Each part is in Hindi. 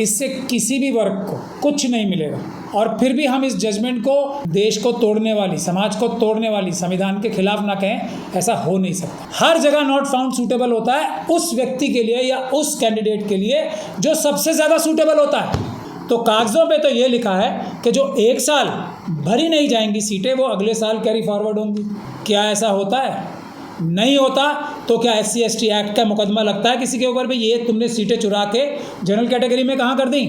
इससे किसी भी वर्ग को कुछ नहीं मिलेगा। और फिर भी हम इस जजमेंट को देश को तोड़ने वाली, समाज को तोड़ने वाली, संविधान के खिलाफ ना कहें, ऐसा हो नहीं सकता। हर जगह नॉट फाउंड सूटेबल होता है उस व्यक्ति के लिए या उस कैंडिडेट के लिए जो सबसे ज़्यादा सूटेबल होता है। तो कागज़ों पे तो ये लिखा है कि जो एक साल भरी नहीं जाएंगी सीटें वो अगले साल कैरी फॉरवर्ड होंगी। क्या ऐसा होता है? नहीं होता। तो क्या SC/ST एक्ट का मुकदमा लगता है किसी के ऊपर भी, ये तुमने सीटें चुरा के जनरल कैटेगरी में कहाँ कर दी?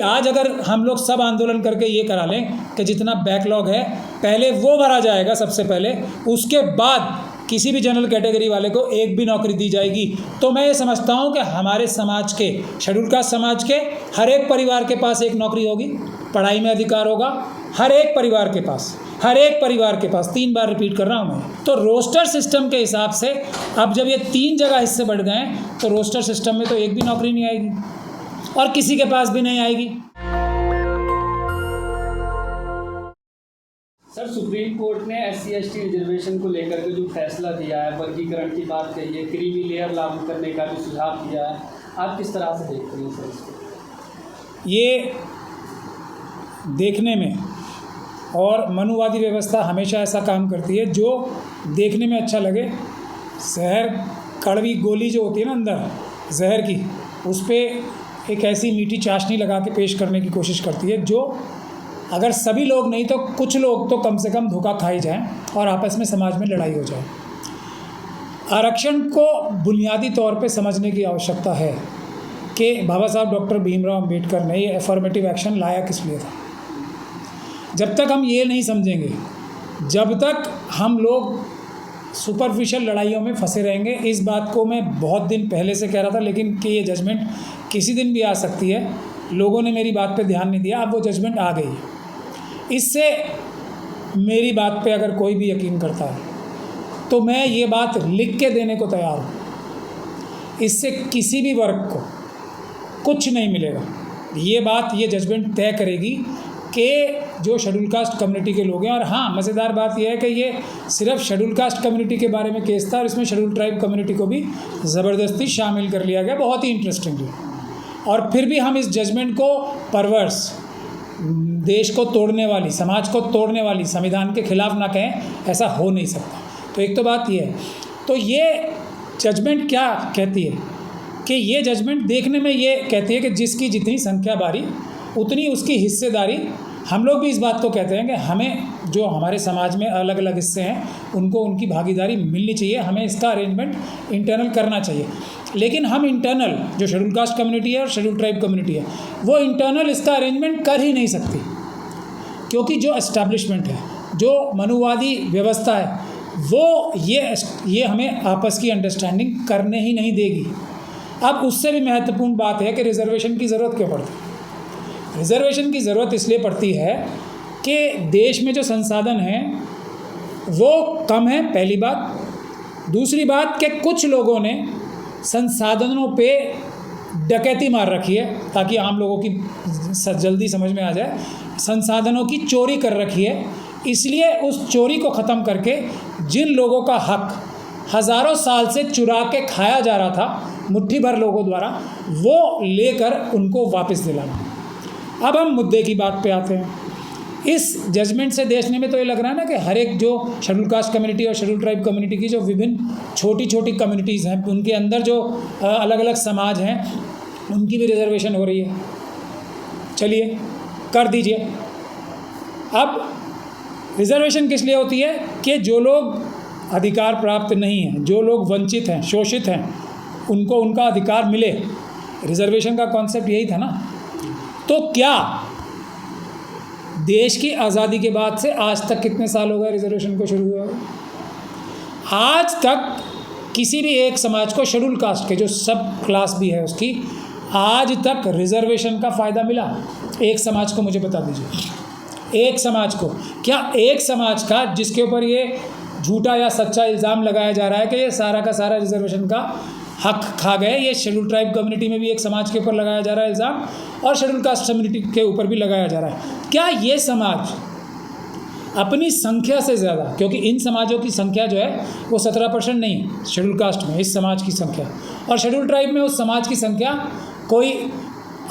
आज अगर हम लोग सब आंदोलन करके ये करा लें कि जितना बैकलॉग है पहले वो भरा जाएगा सबसे पहले, उसके बाद किसी भी जनरल कैटेगरी वाले को एक भी नौकरी दी जाएगी, तो मैं ये समझता हूँ कि हमारे समाज के, शेड्यूल कास्ट समाज के हर एक परिवार के पास एक नौकरी होगी, पढ़ाई में अधिकार होगा हर एक परिवार के पास, हर एक परिवार के पास। 3 बार रिपीट कर रहा हूँ मैं। तो रोस्टर सिस्टम के हिसाब से अब जब ये 3 जगह हिस्से बढ़ गए हैं तो रोस्टर सिस्टम में तो एक भी नौकरी नहीं आएगी और किसी के पास भी नहीं आएगी। सर, सुप्रीम कोर्ट ने SC/ST रिजर्वेशन को लेकर के जो फैसला दिया है, वर्गीकरण की बात कही है, क्रीमी लेयर लागू करने का भी सुझाव दिया है, आप किस तरह से देखते हैं सर इसको? ये देखने में, और मनुवादी व्यवस्था हमेशा ऐसा काम करती है जो देखने में अच्छा लगे, जहर कड़वी गोली जो होती है ना अंदर जहर की, उस पर एक ऐसी मीठी चाशनी लगा के पेश करने की कोशिश करती है जो अगर सभी लोग नहीं तो कुछ लोग तो कम से कम धोखा खाई जाएं और आपस में समाज में लड़ाई हो जाए। आरक्षण को बुनियादी तौर पे समझने की आवश्यकता है कि बाबा साहब डॉक्टर भीमराव अम्बेडकर ने ये अफर्मेटिव एक्शन लाया किस लिए था। जब तक हम ये नहीं समझेंगे, जब तक हम लोग सुपरफिशियल लड़ाइयों में फंसे रहेंगे। इस बात को मैं बहुत दिन पहले से कह रहा था, लेकिन कि ये जजमेंट किसी दिन भी आ सकती है, लोगों ने मेरी बात पे ध्यान नहीं दिया, अब वो जजमेंट आ गई। इससे मेरी बात पे अगर कोई भी यकीन करता है तो मैं ये बात लिख के देने को तैयार हूँ। इससे किसी भी वर्ग को कुछ नहीं मिलेगा। ये बात, ये जजमेंट तय करेगी कि जो शेड्यूल कास्ट कम्युनिटी के लोग हैं। और हाँ, मज़ेदार बात यह है कि ये सिर्फ शेड्यूल कास्ट कम्युनिटी के बारे में केस था और इसमें शेड्यूल ट्राइब कम्युनिटी को भी ज़बरदस्ती शामिल कर लिया गया, बहुत ही इंटरेस्टिंगली। और फिर भी हम इस जजमेंट को परवर्स, देश को तोड़ने वाली, समाज को तोड़ने वाली, संविधान के खिलाफ ना कहें, ऐसा हो नहीं सकता। तो एक तो बात ये है। तो ये जजमेंट क्या कहती है कि ये जजमेंट देखने में ये कहती है कि जिसकी जितनी संख्या बारी उतनी उसकी हिस्सेदारी। हम लोग भी इस बात को कहते हैं कि हमें, जो हमारे समाज में अलग अलग हिस्से हैं, उनको उनकी भागीदारी मिलनी चाहिए, हमें इसका अरेंजमेंट इंटरनल करना चाहिए। लेकिन हम इंटरनल, जो शेड्यूल कास्ट कम्युनिटी है और शेड्यूल ट्राइब कम्युनिटी है, वो इंटरनल इसका अरेंजमेंट कर ही नहीं सकती, क्योंकि जो एस्टैब्लिशमेंट है, जो मनुवादी व्यवस्था है, वो ये हमें आपस की अंडरस्टैंडिंग करने ही नहीं देगी। अब उससे भी महत्वपूर्ण बात है कि रिजर्वेशन की ज़रूरत क्यों पड़ती है। रिजर्वेशन की ज़रूरत इसलिए पड़ती है कि देश में जो संसाधन हैं वो कम है, पहली बात। दूसरी बात कि कुछ लोगों ने संसाधनों पे डकैती मार रखी है, ताकि आम लोगों की जल्दी समझ में आ जाए, संसाधनों की चोरी कर रखी है। इसलिए उस चोरी को ख़त्म करके जिन लोगों का हक हज़ारों साल से चुरा के खाया जा रहा था मुट्ठी भर लोगों द्वारा, वो लेकर उनको वापस दिलाना। अब हम मुद्दे की बात पे आते हैं। इस जजमेंट से देखने में तो ये लग रहा है ना कि हर एक जो शेड्यूल कास्ट कम्युनिटी और शेड्यूल ट्राइब कम्युनिटी की जो विभिन्न छोटी छोटी कम्युनिटीज़ हैं, उनके अंदर जो अलग अलग समाज हैं, उनकी भी रिजर्वेशन हो रही है। चलिए कर दीजिए। अब रिजर्वेशन किस लिए होती है कि जो लोग अधिकार प्राप्त नहीं हैं, जो लोग वंचित हैं, शोषित हैं, उनको उनका अधिकार मिले। रिजर्वेशन का कॉन्सेप्ट यही था ना। तो क्या देश की आज़ादी के बाद से आज तक कितने साल हो गए रिजर्वेशन को शुरू हुआ? आज तक किसी भी एक समाज को, शेड्यूल कास्ट के जो सब क्लास भी है उसकी, आज तक रिजर्वेशन का फ़ायदा मिला? एक समाज को मुझे बता दीजिए, एक समाज को। क्या एक समाज का जिसके ऊपर ये झूठा या सच्चा इल्ज़ाम लगाया जा रहा है कि ये सारा का सारा रिजर्वेशन का हक खा गए, ये शेड्यूल ट्राइब कम्युनिटी में भी एक समाज के ऊपर लगाया जा रहा है इल्ज़ाम, और शेड्यूल कास्ट कम्युनिटी के ऊपर भी लगाया जा रहा है, क्या ये समाज अपनी संख्या से ज़्यादा, क्योंकि इन समाजों की संख्या जो है वो 17% नहीं है शेड्यूल कास्ट में, इस समाज की संख्या, और शेड्यूल ट्राइब में उस समाज की संख्या कोई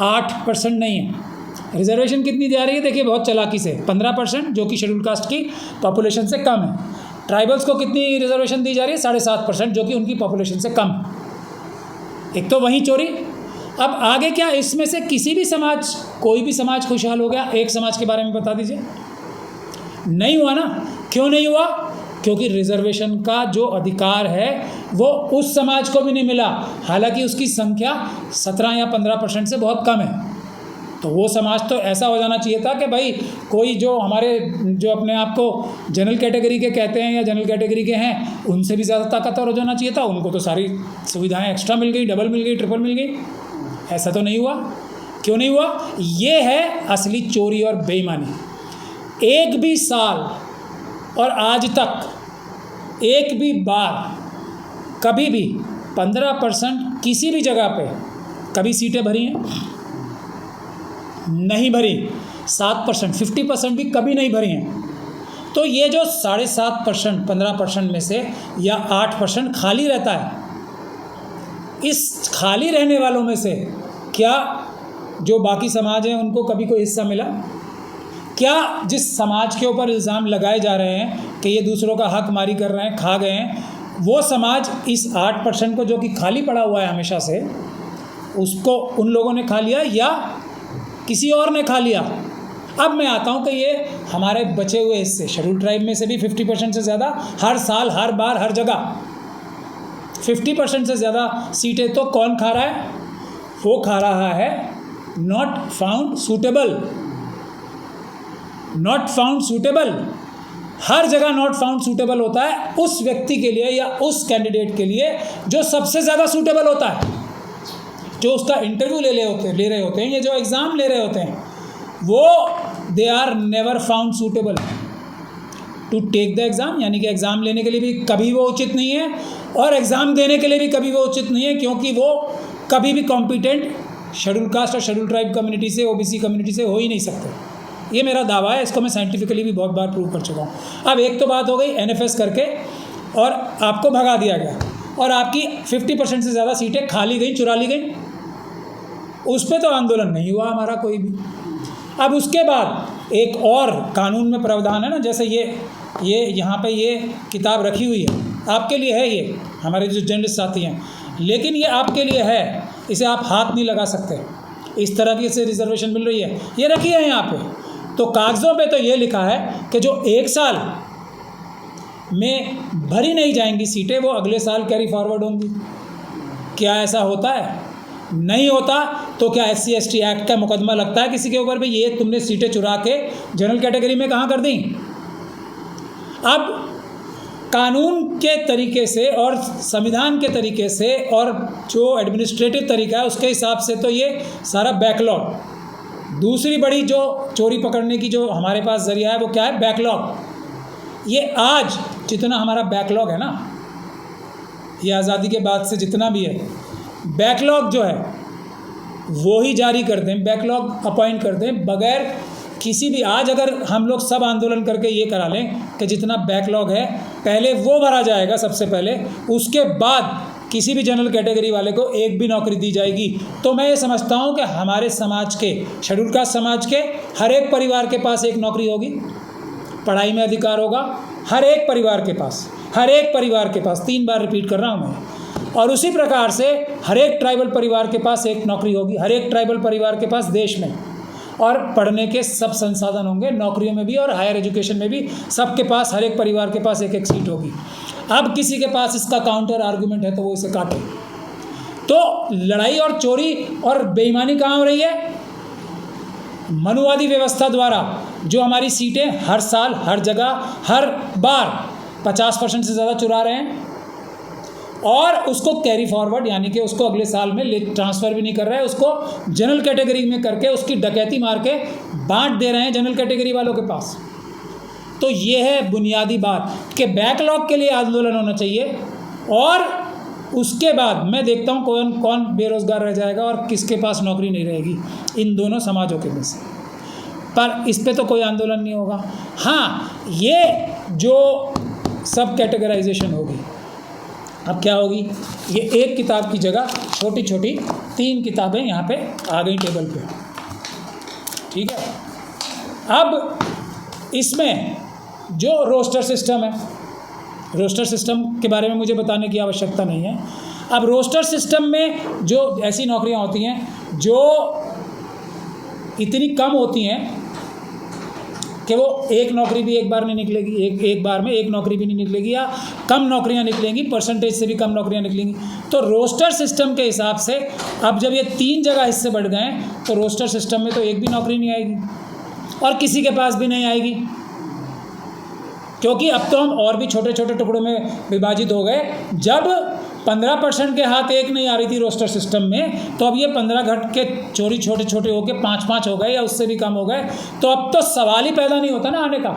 8% नहीं है। रिजर्वेशन कितनी दी जा रही है? देखिए बहुत चालाकी से 15%, जो कि शेड्यूल कास्ट की पॉपुलेशन से कम है। ट्राइबल्स को कितनी रिजर्वेशन दी जा रही है? 7.5%, जो कि उनकी पॉपुलेशन से कम है। एक तो वहीं चोरी। अब आगे क्या, इसमें से किसी भी समाज, कोई भी समाज खुशहाल हो गया? एक समाज के बारे में बता दीजिए। नहीं हुआ ना। क्यों नहीं हुआ? क्योंकि रिजर्वेशन का जो अधिकार है वो उस समाज को भी नहीं मिला, हालांकि उसकी संख्या 17 या 15% से बहुत कम है। तो वो समाज तो ऐसा हो जाना चाहिए था कि भाई कोई जो हमारे जो अपने आप को जनरल कैटेगरी के कहते हैं या जनरल कैटेगरी के हैं, उनसे भी ज़्यादा ताकतवर हो जाना चाहिए था। उनको तो सारी सुविधाएं एक्स्ट्रा मिल गई, डबल मिल गई, ट्रिपल मिल गई। ऐसा तो नहीं हुआ। क्यों नहीं हुआ? ये है असली चोरी और बेईमानी। एक भी साल और आज तक एक भी बार कभी भी 15% किसी भी जगह पे कभी सीटें भरी हैं? नहीं भरी। 7%, 50% भी कभी नहीं भरी हैं। तो ये जो 7.5%, 15% में से या 8% खाली रहता है, इस खाली रहने वालों में से क्या जो बाकी समाज हैं उनको कभी कोई हिस्सा मिला? क्या जिस समाज के ऊपर इल्ज़ाम लगाए जा रहे हैं कि ये दूसरों का हक मारी कर रहे हैं, खा गए हैं, वो समाज इस 8% को जो कि खाली पड़ा हुआ है हमेशा से, उसको उन लोगों ने खा लिया या किसी और ने खा लिया? अब मैं आता हूँ कि ये हमारे बचे हुए हिस्से, शेड्यूल ट्राइब में से भी 50% से ज़्यादा हर साल, हर बार, हर जगह 50% से ज़्यादा सीटें तो कौन खा रहा है? वो खा रहा है not found suitable. Not found suitable, हर जगह नॉट फाउंड सूटेबल होता है उस व्यक्ति के लिए या उस कैंडिडेट के लिए जो सबसे ज़्यादा सूटेबल होता है, जो उसका इंटरव्यू ले रहे होते हैं या जो एग्ज़ाम ले रहे होते हैं, वो they are never found suitable to take the exam. यानी कि एग्ज़ाम लेने के लिए भी कभी वो उचित नहीं है और एग्ज़ाम देने के लिए भी कभी वो उचित नहीं है, क्योंकि वो कभी भी कॉम्पिटेंट शेड्यूल कास्ट और शेड्यूल ट्राइब कम्युनिटी से, ओबीसी कम्युनिटी से हो ही नहीं सकते। ये मेरा दावा है, इसको मैं साइंटिफिकली भी बहुत बार प्रूव कर चुका हूँ। अब एक तो बात हो गई एनएफएस करके और आपको भगा दिया गया और आपकी 50% से ज़्यादा सीटें खाली गई, चुरा ली गई। उस पर तो आंदोलन नहीं हुआ हमारा कोई भी। अब उसके बाद एक और कानून में प्रावधान है ना, जैसे ये यहाँ पे ये किताब रखी हुई है, आपके लिए है, ये हमारे जो जर्नलिस्ट साथी हैं, लेकिन ये आपके लिए है, इसे आप हाथ नहीं लगा सकते। इस तरह की इसे रिजर्वेशन मिल रही है, ये रखी है यहाँ पे। तो कागज़ों पे तो ये लिखा है कि जो एक साल में भरी नहीं जाएंगी सीटें, वो अगले साल कैरी फॉरवर्ड होंगी। क्या ऐसा होता है? नहीं होता। तो क्या SC/ST एक्ट का मुकदमा लगता है किसी के ऊपर भी, ये तुमने सीटें चुरा के जनरल कैटेगरी में कहाँ कर दी? अब कानून के तरीके से और संविधान के तरीके से और जो एडमिनिस्ट्रेटिव तरीका है उसके हिसाब से तो ये सारा बैकलॉग। दूसरी बड़ी जो चोरी पकड़ने की जो हमारे पास जरिया है वो क्या है? बैकलॉग। ये आज जितना हमारा बैकलॉग है ना, ये आज़ादी के बाद से जितना भी है, बैकलॉग जो है वो ही जारी कर दें, बैकलॉग अपॉइंट कर दें बगैर किसी भी। आज अगर हम लोग सब आंदोलन करके ये करा लें कि जितना बैकलॉग है पहले वो भरा जाएगा सबसे पहले, उसके बाद किसी भी जनरल कैटेगरी वाले को एक भी नौकरी दी जाएगी, तो मैं ये समझता हूँ कि हमारे समाज के, शेड्यूल कास्ट समाज के हर एक परिवार के पास एक नौकरी होगी, पढ़ाई में अधिकार होगा हर एक परिवार के पास, हर एक परिवार के पास। 3 बार रिपीट कर रहा हूँ मैं। और उसी प्रकार से हर एक ट्राइबल परिवार के पास एक नौकरी होगी, हर एक ट्राइबल परिवार के पास देश में, और पढ़ने के सब संसाधन होंगे, नौकरियों में भी और हायर एजुकेशन में भी सबके पास, हर एक परिवार के पास एक एक सीट होगी। अब किसी के पास इसका काउंटर आर्गुमेंट है तो वो इसे काटे। तो लड़ाई और चोरी और बेईमानी कहाँ हो रही है? मनुवादी व्यवस्था द्वारा जो हमारी सीटें हर साल, हर जगह, हर बार 50% से ज़्यादा चुरा रहे हैं और उसको कैरी फॉरवर्ड, यानी कि उसको अगले साल में ट्रांसफ़र भी नहीं कर रहे हैं, उसको जनरल कैटेगरी में करके उसकी डकैती मार के बांट दे रहे हैं जनरल कैटेगरी वालों के पास। तो ये है बुनियादी बात कि बैकलॉग के लिए आंदोलन होना चाहिए और उसके बाद मैं देखता हूँ कौन कौन बेरोज़गार रह जाएगा और किसके पास नौकरी नहीं रहेगी इन दोनों समाजों के में से। पर इस पे तो कोई आंदोलन नहीं होगा। हाँ, ये जो सब कैटेगराइजेशन होगी, अब क्या होगी, ये एक किताब की जगह छोटी छोटी 3 किताबें यहाँ पे आ गई टेबल पे, ठीक है। अब इसमें जो रोस्टर सिस्टम है, रोस्टर सिस्टम के बारे में मुझे बताने की आवश्यकता नहीं है। अब रोस्टर सिस्टम में जो ऐसी नौकरियां होती हैं जो इतनी कम होती हैं कि वो एक नौकरी भी एक बार नहीं निकलेगी, एक बार में एक नौकरी भी नहीं निकलेगी, या कम नौकरियां निकलेंगी, परसेंटेज से भी कम नौकरियां निकलेंगी। तो रोस्टर सिस्टम के हिसाब से अब जब ये 3 जगह हिस्से बढ़ गए हैं तो रोस्टर सिस्टम में तो एक भी नौकरी नहीं आएगी और किसी के पास भी नहीं आएगी, क्योंकि अब तो हम और भी छोटे छोटे टुकड़ों में विभाजित हो गए। जब 15% के हाथ एक नहीं आ रही थी रोस्टर सिस्टम में, तो अब ये 15 घट के चोरी छोटे छोटे होके 5-5 हो गए या उससे भी कम हो गए। तो अब तो सवाल ही पैदा नहीं होता ना आने का।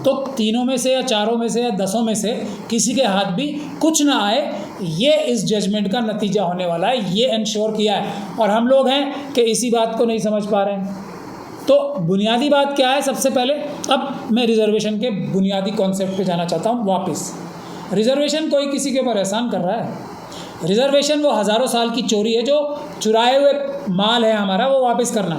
तो 3 में से या 4 में से या 10 में से किसी के हाथ भी कुछ ना आए, ये इस जजमेंट का नतीजा होने वाला है, ये इंश्योर किया है। और हम लोग हैं कि इसी बात को नहीं समझ पा रहे हैं। तो बुनियादी बात क्या है, सबसे पहले अब मैं रिजर्वेशन के बुनियादी कॉन्सेप्ट पे जाना चाहता हूँ वापस। रिजर्वेशन कोई किसी के ऊपर एहसान कर रहा है? रिजर्वेशन वो हज़ारों साल की चोरी है, जो चुराए हुए माल है हमारा, वो वापस करना।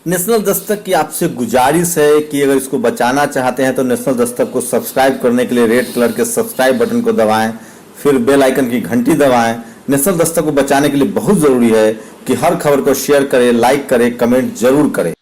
नेशनल दस्तक की आपसे गुजारिश है कि अगर इसको बचाना चाहते हैं तो नेशनल दस्तक को सब्सक्राइब करने के लिए रेड कलर के सब्सक्राइब बटन को दबाएं, फिर बेल आइकन की घंटी दबाएं। नेशनल दस्तक को बचाने के लिए बहुत ज़रूरी है कि हर खबर को शेयर करें, लाइक करें, कमेंट जरूर करें।